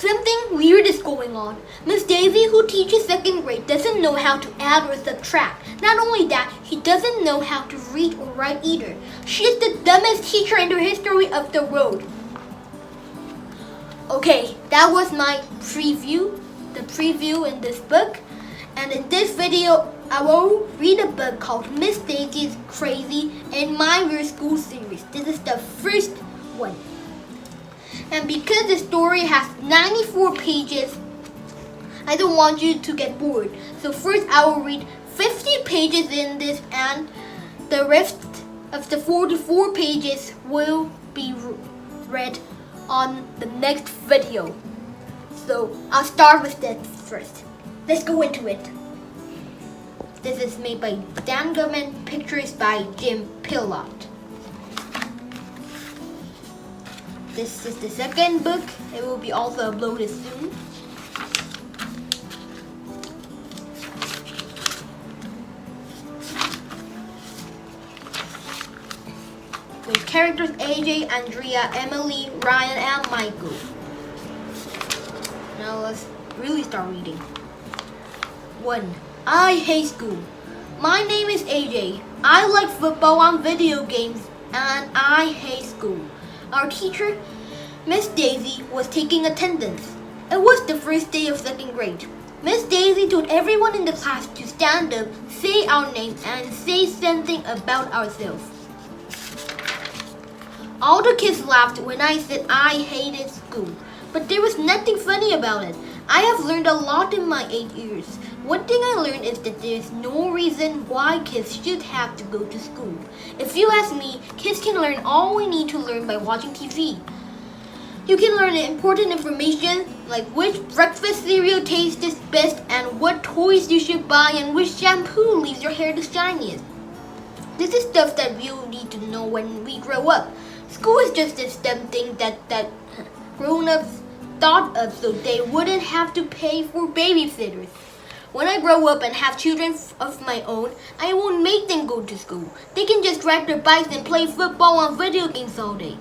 Something weird is going on. Miss Daisy, who teaches second grade, doesn't know how to add or subtract. Not only that, she doesn't know how to read or write either. She is the dumbest teacher in the history of the world. Okay, that was my preview, the preview in this book. And in this video, I will read a book called Miss Daisy's Crazy in My Weird School series. This is the first one. And because the story has 94 pages, I don't want you to get bored. So first I will read 50 pages in this, and the rest of the 44 pages will be read on the next video. So I'll start with that first. Let's go into it. This is made by Dan Government, pictures by Jim Pillot. This is the second book. It will be also uploaded soon. With characters AJ, Andrea, Emily, Ryan, and Michael. Now let's really start reading. 1. I hate school. My name is AJ. I like football and video games, and I hate school. Our teacher, Miss Daisy, was taking attendance. It was the first day of second grade. Miss Daisy told everyone in the class to stand up, say our names, and say something about ourselves. All the kids laughed when I said I hated school, but there was nothing funny about it. I have learned a lot in my 8 years. One thing I learned is that there is no reason why kids should have to go to school. If you ask me, kids can learn all we need to learn by watching TV. You can learn important information like which breakfast cereal tastes best and what toys you should buy and which shampoo leaves your hair the shiniest. This is stuff that we'll need to know when we grow up. School is just this dumb thing that grown-ups thought of so they wouldn't have to pay for babysitters. When I grow up and have children of my own, I won't make them go to school. They can just ride their bikes and play football and video games all day.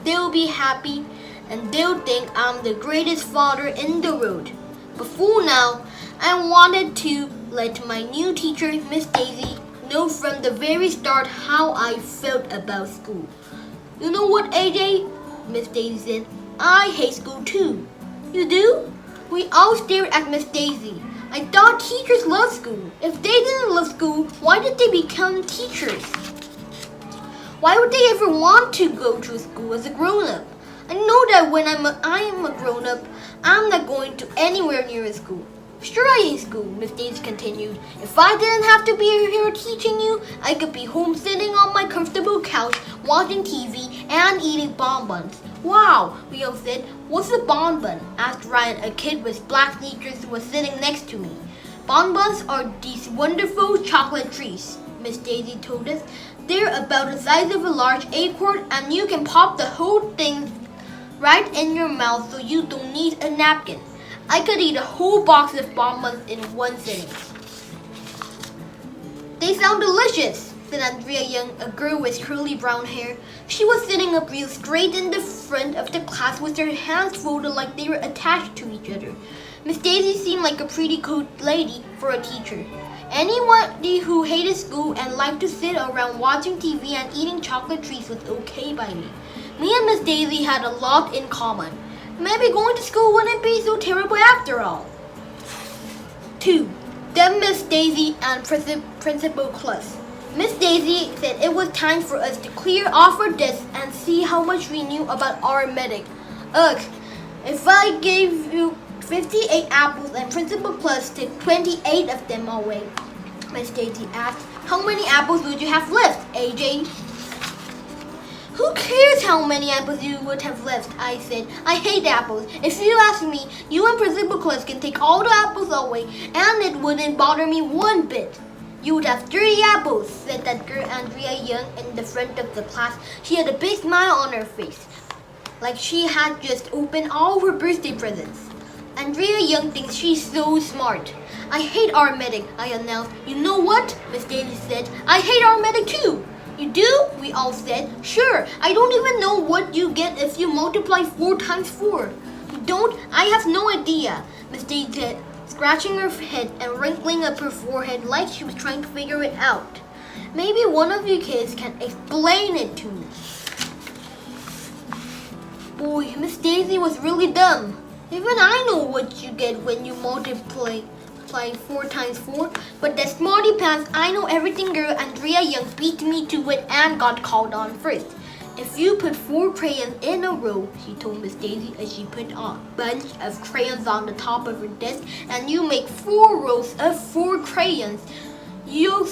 They'll be happy and they'll think I'm the greatest father in the world. But for now, I wanted to let my new teacher, Miss Daisy, know from the very start how I felt about school. You know what, AJ? Miss Daisy said, I hate school too. You do? We all stared at Miss Daisy. I thought teachers loved school. If they didn't love school, why did they become teachers? Why would they ever want to go to school as a grown-up? I know that when I am a grown-up, I'm not going to anywhere near a school. Sure, I hate school, Miss Daisy continued. If I didn't have to be here teaching you, I could be home sitting on my comfortable couch, watching TV, and eating bonbons. Wow, we all said. What's a bonbon? Asked Ryan, a kid with black sneakers who was sitting next to me. Bonbons are these wonderful chocolate treats, Miss Daisy told us. They're about the size of a large acorn, and you can pop the whole thing right in your mouth so you don't need a napkin. I could eat a whole box of bonbons in one sitting. They sound delicious, said Andrea Young, a girl with curly brown hair. She was sitting up real straight in the front of the class with her hands folded like they were attached to each other. Miss Daisy seemed like a pretty cool lady for a teacher. Anybody who hated school and liked to sit around watching TV and eating chocolate treats was okay by me. Me and Miss Daisy had a lot in common. Maybe going to school wouldn't be so terrible after all. 2. Then Miss Daisy and Principal Cluss. Miss Daisy said it was time for us to clear off our desks and see how much we knew about arithmetic. Ugh, if I gave you 58 apples and Principal Cluss took 28 of them away, Miss Daisy asked, how many apples would you have left, AJ? Who cares how many apples you would have left, I said. I hate apples. If you ask me, you and Principal Cluss can take all the apples away and it wouldn't bother me one bit. You would have 30 apples, said that girl Andrea Young in the front of the class. She had a big smile on her face, like she had just opened all her birthday presents. Andrea Young thinks she's so smart. I hate arithmetic, I announced. You know what? Miss Daisy said. I hate arithmetic too. You do? We all said. Sure, I don't even know what you get if you multiply 4 times 4. You I have no idea, Miss Daisy said, scratching her head and wrinkling up her forehead like she was trying to figure it out. Maybe one of you kids can explain it to me. Boy, Miss Daisy was really dumb. Even I know what you get when you multiply 4 times 4, but that smarty pants I know everything girl Andrea Young beat me to it and got called on first. If you put 4 crayons in a row, she told Miss Daisy as she put a bunch of crayons on the top of her desk, and you make 4 rows of 4 crayons, you'll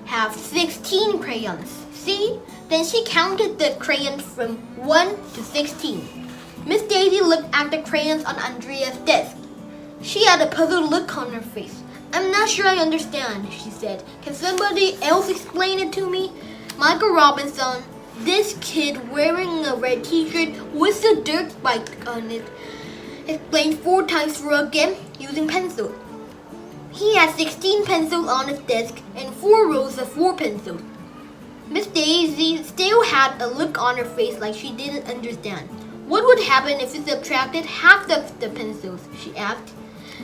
have 16 crayons. See? Then she counted the crayons from 1 to 16. Miss Daisy looked at the crayons on Andrea's desk. She had a puzzled look on her face. I'm not sure I understand, she said. Can somebody else explain it to me? Michael Robinson, this kid wearing a red t-shirt with a dirt spike on it, explained 4 times 4 again using pencil. He had 16 pencils on his desk and 4 rows of 4 pencils. Miss Daisy still had a look on her face like she didn't understand. What would happen if you subtracted half of the pencils? She asked.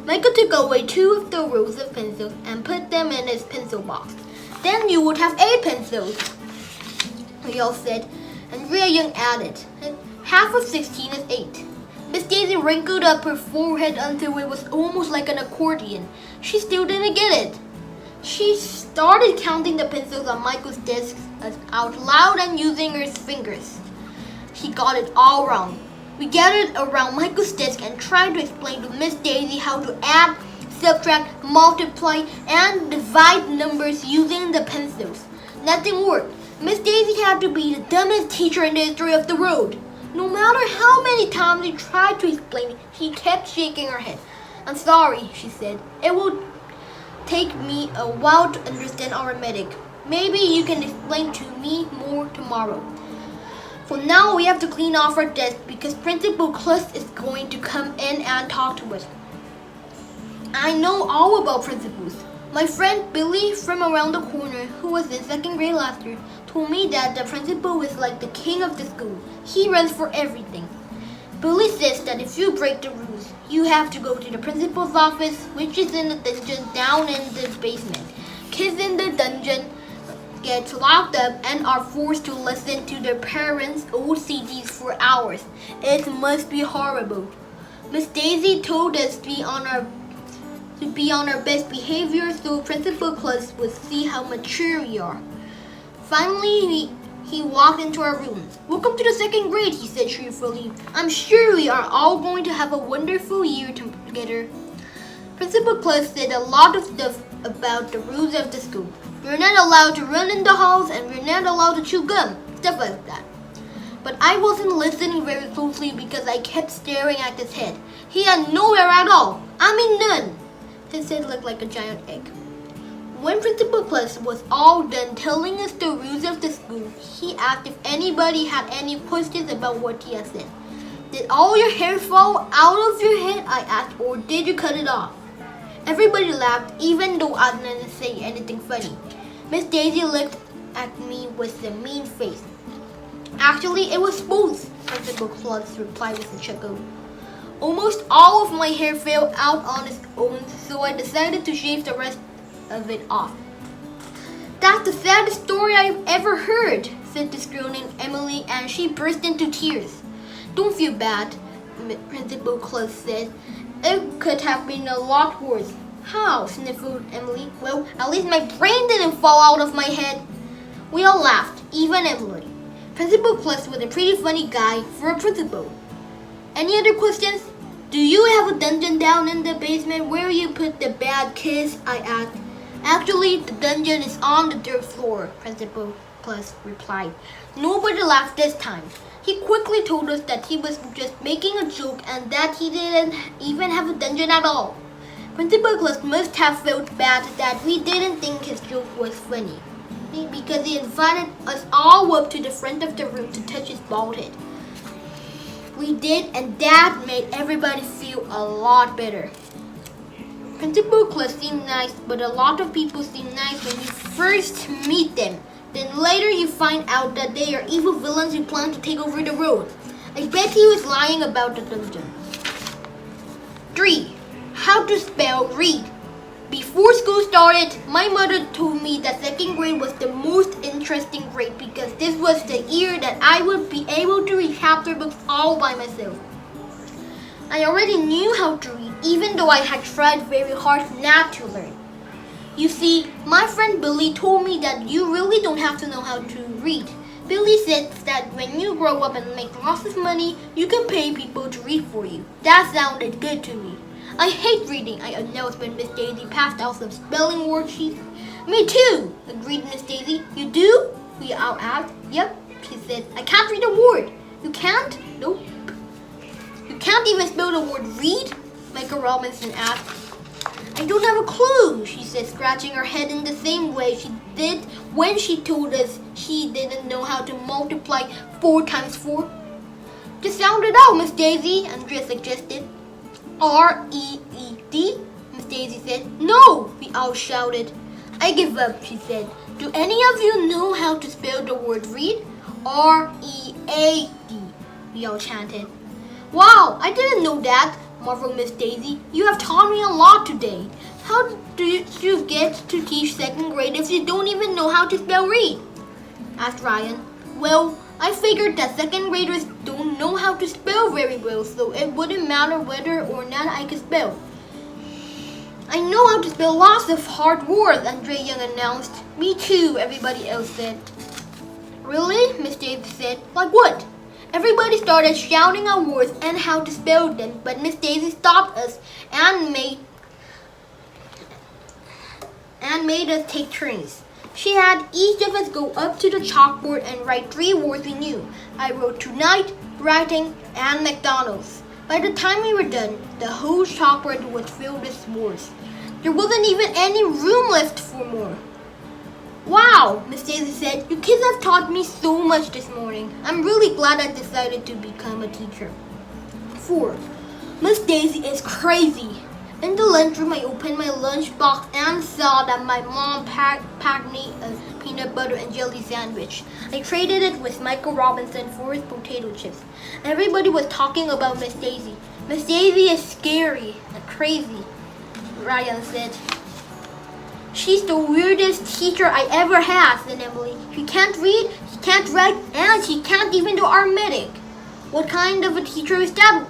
Michael took away 2 of the rows of pencils and put them in his pencil box. Then you would have 8 pencils, we all said. Andrea Young added, half of 16 is 8. Miss Daisy wrinkled up her forehead until it was almost like an accordion. She still didn't get it. She started counting the pencils on Michael's desk out loud and using her fingers. She got it all wrong. We gathered around Michael's desk and tried to explain to Miss Daisy how to add, subtract, multiply, and divide numbers using the pencils. Nothing worked. Miss Daisy had to be the dumbest teacher in the history of the world. No matter how many times we tried to explain, she kept shaking her head. I'm sorry, she said. It will take me a while to understand arithmetic. Maybe you can explain to me more tomorrow. For now, we have to clean off our desk because Principal Cluss is going to come in and talk to us. I know all about principals. My friend Billy from around the corner, who was in 2nd grade last year, told me that the principal is like the king of the school. He runs for everything. Billy says that if you break the rules, you have to go to the principal's office, which is in the dungeon down in the basement. Kids in the dungeon get locked up and are forced to listen to their parents' old CDs for hours. It must be horrible. Miss Daisy told us to be on our best behavior so Principal Cluss would see how mature we are. Finally, he walked into our room. Welcome to the 2nd grade, he said cheerfully. I'm sure we are all going to have a wonderful year together. Principal Cluss said a lot of stuff about the rules of the school. We're not allowed to run in the halls and we're not allowed to chew gum, stuff like that. But I wasn't listening very closely because I kept staring at his head. He had nowhere at all. I mean none. His head looked like a giant egg. When Principal Cluss was all done telling us the rules of the school, he asked if anybody had any questions about what he had said. Did all your hair fall out of your head? I asked, or did you cut it off? Everybody laughed, even though I didn't say anything funny. Miss Daisy looked at me with a mean face. Actually, it was both, Principal Cluss replied with a chuckle. Almost all of my hair fell out on its own, so I decided to shave the rest of it off. That's the saddest story I've ever heard, said this girl named Emily, and she burst into tears. Don't feel bad, Principal Cluss said. It could have been a lot worse. How? Sniffled Emily. Well, at least my brain didn't fall out of my head. We all laughed, even Emily. Principal Cluss was a pretty funny guy for a principal. Any other questions? Do you have a dungeon down in the basement where you put the bad kids? I asked. Actually, the dungeon is on the dirt floor, Principal Cluss replied. Nobody laughed this time. He quickly told us that he was just making a joke and that he didn't even have a dungeon at all. Principal Cluss must have felt bad that we didn't think his joke was funny, because he invited us all up to the front of the room to touch his bald head. We did, and that made everybody feel a lot better. Principal Cluss seemed nice, but a lot of people seem nice when you first meet them. Then later you find out that they are evil villains who plan to take over the world. I bet he was lying about the dungeon. to spell read. Before school started, my mother told me that second grade was the most interesting grade because this was the year that I would be able to read chapter books all by myself. I already knew how to read, even though I had tried very hard not to learn. You see, my friend Billy told me that you really don't have to know how to read. Billy said that when you grow up and make lots of money, you can pay people to read for you. That sounded good to me. I hate reading, I announced when Miss Daisy passed out some spelling worksheets. Me too, agreed Miss Daisy. You do? We all asked. Yep, she said. I can't read a word. You can't? Nope. You can't even spell the word read? Michael Robinson asked. I don't have a clue, she said, scratching her head in the same way she did when she told us she didn't know how to multiply 4 times 4. Just sound it out, Miss Daisy, Andrea suggested. R-E-E-D, Miss Daisy said. No, we all shouted. I give up, she said. Do any of you know how to spell the word read? R-E-A-D, we all chanted. Wow, I didn't know that, marveled Miss Daisy. You have taught me a lot today. How do you get to teach second grade if you don't even know how to spell read? Asked Ryan. Well, I figured that second graders don't know how to spell very well, so it wouldn't matter whether or not I could spell. I know how to spell lots of hard words, Andre Young announced. Me too, everybody else said. Really? Miss Daisy said. Like what? Everybody started shouting out words and how to spell them, but Miss Daisy stopped us and made us take turns. She had each of us go up to the chalkboard and write 3 words we knew. I wrote tonight, writing, and McDonald's. By the time we were done, the whole chalkboard was filled with words. There wasn't even any room left for more. Wow, Miss Daisy said, you kids have taught me so much this morning. I'm really glad I decided to become a teacher. 4. Miss Daisy is crazy. In the lunchroom, I opened my lunchbox and saw that my mom packed me a peanut butter and jelly sandwich. I traded it with Michael Robinson for his potato chips. Everybody was talking about Miss Daisy. Miss Daisy is scary and crazy, Ryan said. She's the weirdest teacher I ever had, said Emily. She can't read, she can't write, and she can't even do arithmetic. What kind of a teacher is that?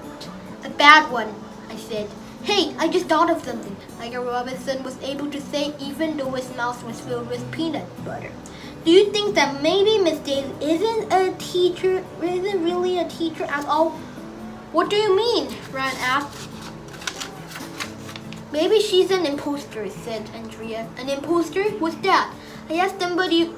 A bad one, I said. Hey, I just thought of something, Michael Robinson was able to say even though his mouth was filled with peanut butter. Do you think that maybe Miss Daisy isn't really a teacher at all? What do you mean? Ryan asked. Maybe she's an imposter, said Andrea. An imposter? What's that? I asked somebody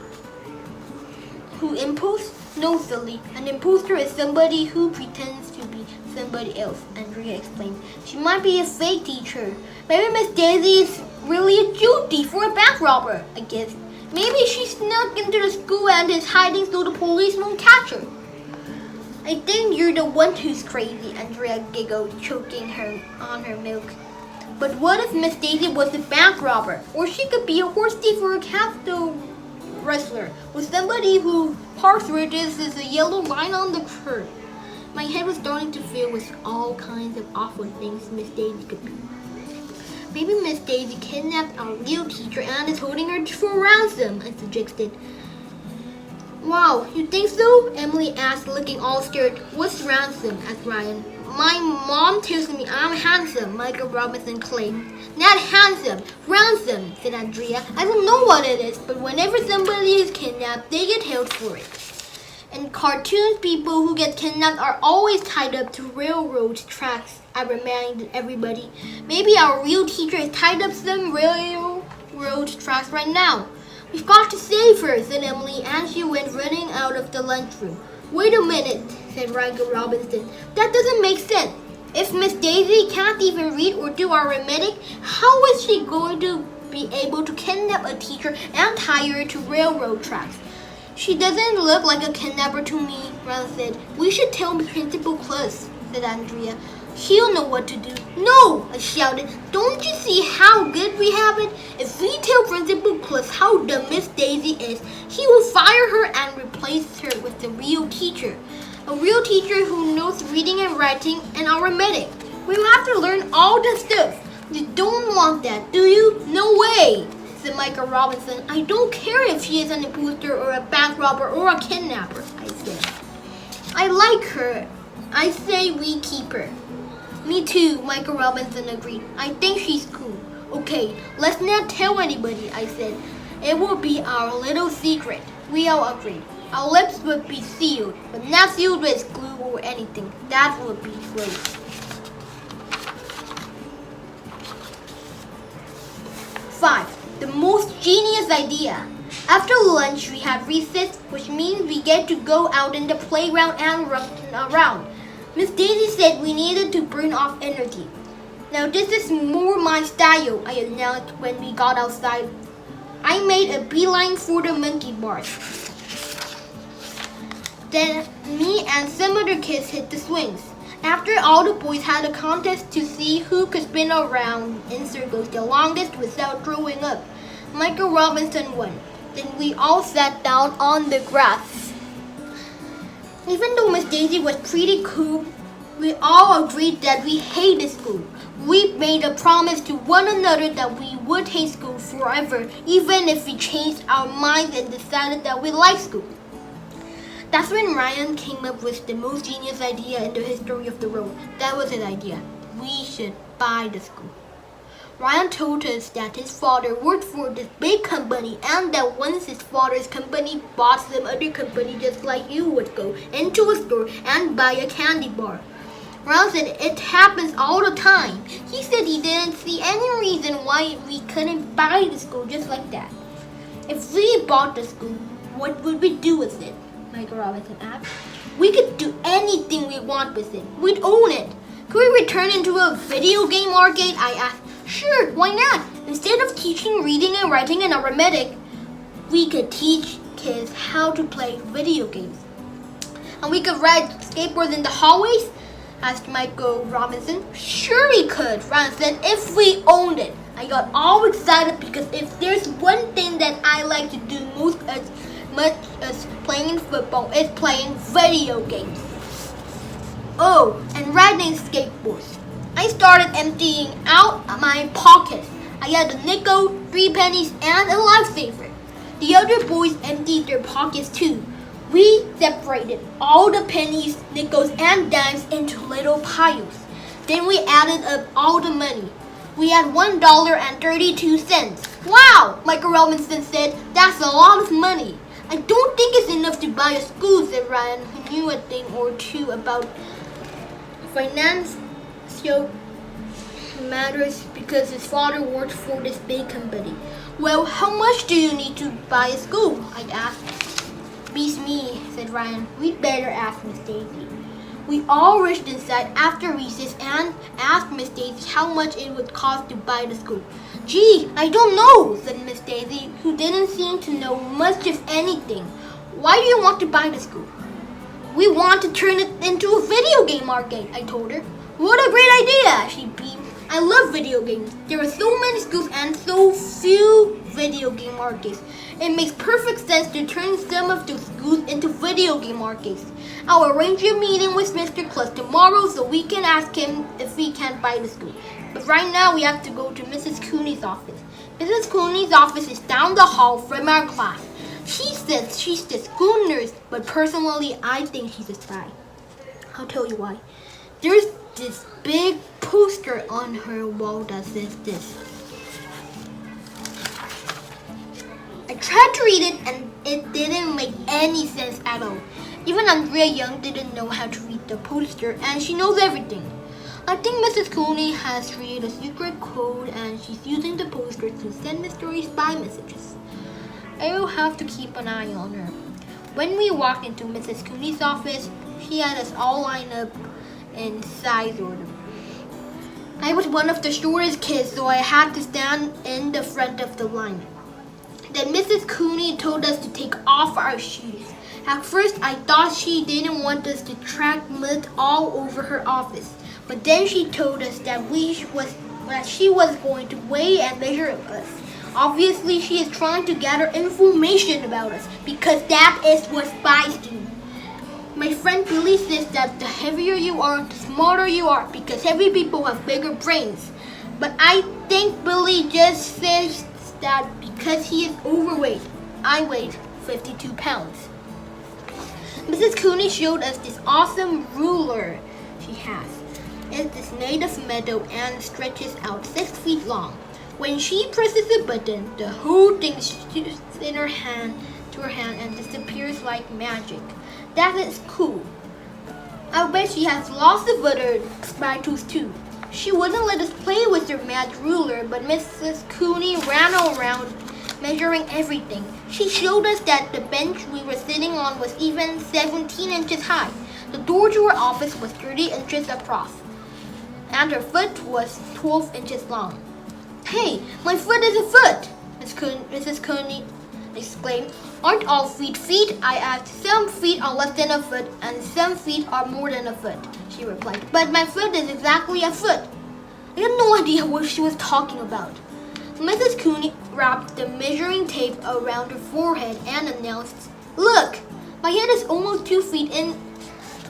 who imposts? No, silly. An imposter is somebody who pretends to be somebody else, Andrea explained. She might be a fake teacher. Maybe Miss Daisy is really a Jew thief or a bank robber, I guess. Maybe she snuck into the school and is hiding so the police won't catch her. I think you're the one who's crazy, Andrea giggled, choking on her milk. But what if Miss Daisy was a bank robber? Or she could be a horse thief or a castle wrestler. Or somebody who parks where this is a yellow line on the curb. My head was starting to fill with all kinds of awful things Miss Daisy could be. Maybe Miss Daisy kidnapped our real teacher and is holding her for ransom, I suggested. Wow, you think so? Emily asked, looking all scared. What's ransom? Asked Ryan. My mom tells me I'm handsome, Michael Robinson claimed. Not handsome, ransom, said Andrea. I don't know what it is, but whenever somebody is kidnapped, they get held for it. In cartoons, people who get kidnapped are always tied up to railroad tracks, I reminded everybody. Maybe our real teacher is tied up some railroad tracks right now. We've got to save her, said Emily, and she went running out of the lunchroom. Wait a minute, said Michael Robinson. That doesn't make sense. If Miss Daisy can't even read or do arithmetic, how is she going to be able to kidnap a teacher and tie her to railroad tracks? She doesn't look like a kidnapper to me, Ron said. We should tell Principal Cluss, said Andrea. He'll know what to do. No, I shouted. Don't you see how good we have it? If we tell Principal Cluss how dumb Miss Daisy is, he will fire her and replace her with a real teacher. A real teacher who knows reading and writing and arithmetic. We will have to learn all the stuff. You don't want that, do you? No way, said Michael Robinson. I don't care if she is an imposter or a bank robber or a kidnapper, I said. I like her. I say we keep her. Me too, Michael Robinson agreed. I think she's cool. Okay, let's not tell anybody, I said. It will be our little secret. We all agreed. Our lips would be sealed, but not sealed with glue or anything. That would be great. 5. The most genius idea. After lunch, we have recess, which means we get to go out in the playground and run around. Miss Daisy said we needed to burn off energy. Now this is more my style, I announced when we got outside. I made a beeline for the monkey bars. Then me and some other kids hit the swings. After all the boys had a contest to see who could spin around in circles the longest without throwing up. Michael Robinson won. Then we all sat down on the grass. Even though Miss Daisy was pretty cool, we all agreed that we hated school. We made a promise to one another that we would hate school forever, even if we changed our minds and decided that we liked school. That's when Ryan came up with the most genius idea in the history of the world. That was his idea. We should buy the school. Ryan told us that his father worked for this big company and that once his father's company bought some other company just like you would go into a store and buy a candy bar. Ryan said it happens all the time. He said he didn't see any reason why we couldn't buy the school just like that. If we bought the school, what would we do with it? Michael Robinson asked. We could do anything we want with it. We'd own it. Could we return it into a video game arcade? I asked. Sure, why not? Instead of teaching reading and writing and arithmetic, we could teach kids how to play video games. And we could ride skateboards in the hallways? Asked Michael Robinson. Sure we could, Ryan said, if we owned it. I got all excited because if there's one thing that I like to do most as much as playing football, it's playing video games. Oh, and riding skateboards. I started emptying out my pockets. I had a nickel, 3 pennies, and a lifesaver. The other boys emptied their pockets too. We separated all the pennies, nickels, and dimes into little piles. Then we added up all the money. We had $1.32. Wow, Michael Robinson said, that's a lot of money. I don't think it's enough to buy a school, said Ryan, who knew a thing or two about financial matters because his father worked for this big company. Well, how much do you need to buy a school? I asked. Beats me, said Ryan. We'd better ask Miss Daisy. We all rushed inside after recess and asked Miss Daisy how much it would cost to buy the school. Gee, I don't know, said Miss Daisy, who didn't seem to know much of anything. Why do you want to buy the school? We want to turn it into a video game arcade, I told her. What a great idea, she beamed. I love video games. There are so many schools and so few video game arcades. It makes perfect sense to turn some of those schools into video game arcades. I'll arrange a meeting with Mr. Cluss tomorrow so we can ask him if we can buy the school. But right now we have to go to Mrs. Cooney's office. Mrs. Cooney's office is down the hall from our class. She says she's the school nurse, but personally I think she's a spy. I'll tell you why. There's this big poster on her wall that says this. I tried to read it and it didn't make any sense at all. Even Andrea Young didn't know how to read the poster and she knows everything. I think Mrs. Cooney has created a secret code and she's using the poster to send mystery spy messages. I will have to keep an eye on her. When we walked into Mrs. Cooney's office, she had us all lined up in size order. I was one of the shortest kids, so I had to stand in the front of the line. Then Mrs. Cooney told us to take off our shoes. At first, I thought she didn't want us to track mud all over her office. But then she told us that she was going to weigh and measure us. Obviously, she is trying to gather information about us because that is what spies do. My friend Billy says that the heavier you are, the smarter you are because heavy people have bigger brains. But I think Billy just says that because he is overweight. I weigh 52 pounds. Mrs. Cooney showed us this awesome ruler she has. It is made of metal and stretches out 6 feet long. When she presses a button, the whole thing shoots in her hand and disappears like magic. That is cool. I bet she has lots of other spiders too. She wouldn't let us play with her magic ruler, but Mrs. Cooney ran around measuring everything. She showed us that the bench we were sitting on was even 17 inches high. The door to her office was 30 inches across, and her foot was 12 inches long. Hey, my foot is a foot! Mrs. Cooney exclaimed. Aren't all feet feet? I asked. Some feet are less than a foot, and some feet are more than a foot, she replied. But my foot is exactly a foot. I had no idea what she was talking about. Mrs. Cooney wrapped the measuring tape around her forehead and announced, Look, my head is almost 2 feet in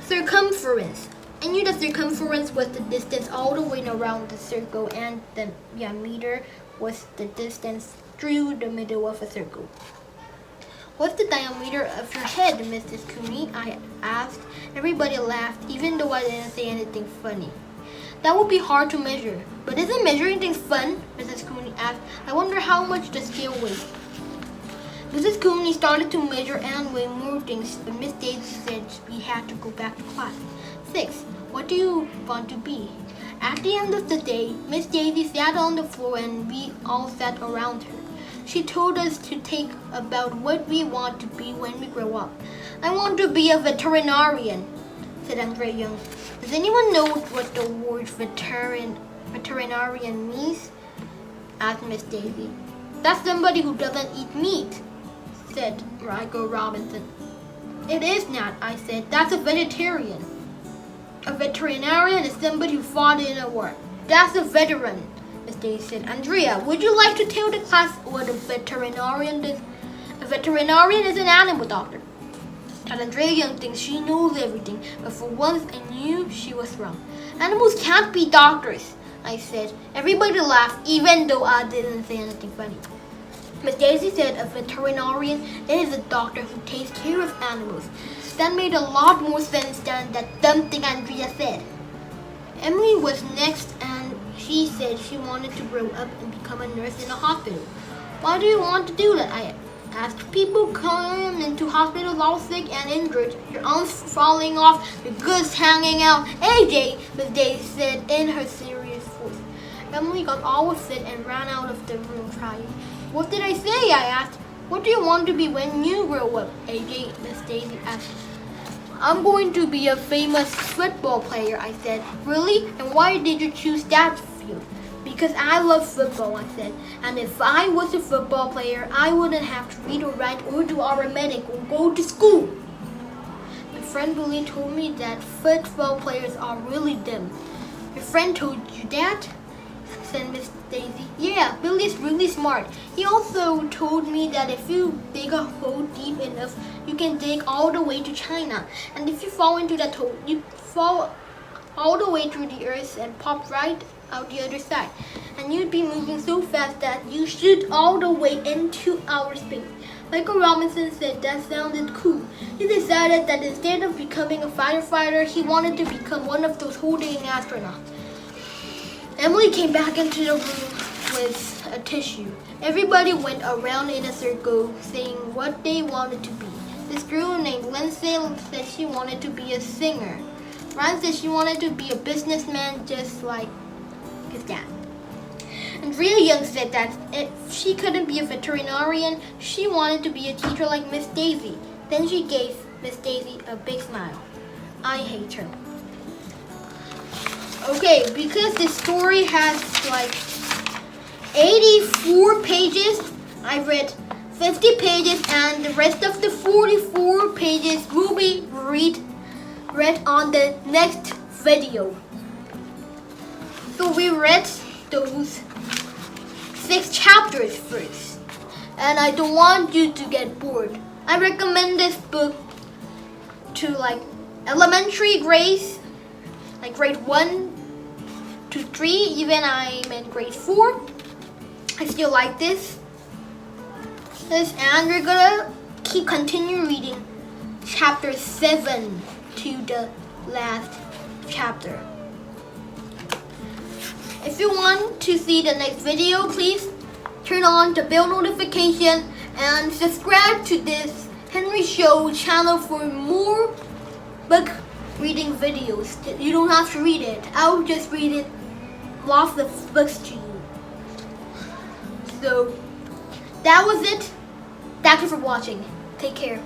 circumference. I knew the circumference was the distance all the way around the circle, and the diameter was the distance through the middle of a circle. What's the diameter of your head, Mrs. Cooney? I asked. Everybody laughed, even though I didn't say anything funny. That would be hard to measure. But isn't measuring things fun? Mrs. Cooney asked. I wonder how much the scale weighs. Mrs. Cooney started to measure and weigh more things, but Miss Daisy said we had to go back to class. 6. What do you want to be? At the end of the day, Miss Daisy sat on the floor and we all sat around her. She told us to think about what we want to be when we grow up. I want to be a veterinarian, said Andrea Young. Does anyone know what the word veterinarian means? Asked Miss Daisy. That's somebody who doesn't eat meat, said Rigo Robinson. It is not, I said. That's a vegetarian. A veterinarian is somebody who fought in a war. That's a veteran, Miss Daisy said. Andrea, would you like to tell the class what a veterinarian is? A veterinarian is an animal doctor. And Andrea Young thinks she knows everything, but for once I knew she was wrong. Animals can't be doctors, I said. Everybody laughed, even though I didn't say anything funny. Miss Daisy said a veterinarian is a doctor who takes care of animals. That made a lot more sense than that dumb thing Andrea said. Emily was next, and she said she wanted to grow up and become a nurse in a hospital. Why do you want to do that? I asked. People come into hospitals all sick and injured, your arms falling off, your goods hanging out. AJ, Miss Daisy said in her serious voice. Emily got all upset and ran out of the room crying. What did I say? I asked. What do you want to be when you grow up? AJ, Miss Daisy asked. I'm going to be a famous football player, I said. Really? And why did you choose that field? Because I love football, I said. And if I was a football player, I wouldn't have to read or write or do arithmetic or go to school. My friend Billy told me that football players are really dumb. Your friend told you that? Said Miss Daisy. Yeah, Billy's really smart. He also told me that if you dig a hole deep enough, you can dig all the way to China. And if you fall into that hole, you fall all the way through the earth and pop right out the other side. And you'd be moving so fast that you shoot all the way into outer space. Michael Robinson said that sounded cool. He decided that instead of becoming a firefighter, he wanted to become one of those holding astronauts. Emily came back into the room with a tissue. Everybody went around in a circle saying what they wanted to be. This girl named Lindsay said she wanted to be a singer. Ryan said she wanted to be a businessman just like his dad. Andrea Young said that if she couldn't be a veterinarian, she wanted to be a teacher like Miss Daisy. Then she gave Miss Daisy a big smile. I hate her. Okay, because this story has like 84 pages, I read 50 pages and the rest of the 44 pages will be read on the next video. So we read those 6 chapters first, and I don't want you to get bored. I recommend this book to like elementary grades, like grade 1 to 3, even I'm in grade 4. I still like this. And we're gonna continue reading chapter 7 to the last chapter. If you want to see the next video, please turn on the bell notification and subscribe to this Henry Show channel for more book reading videos. You don't have to read it. I'll just read it lots of books to you. So that was it. Thank you for watching. Take care.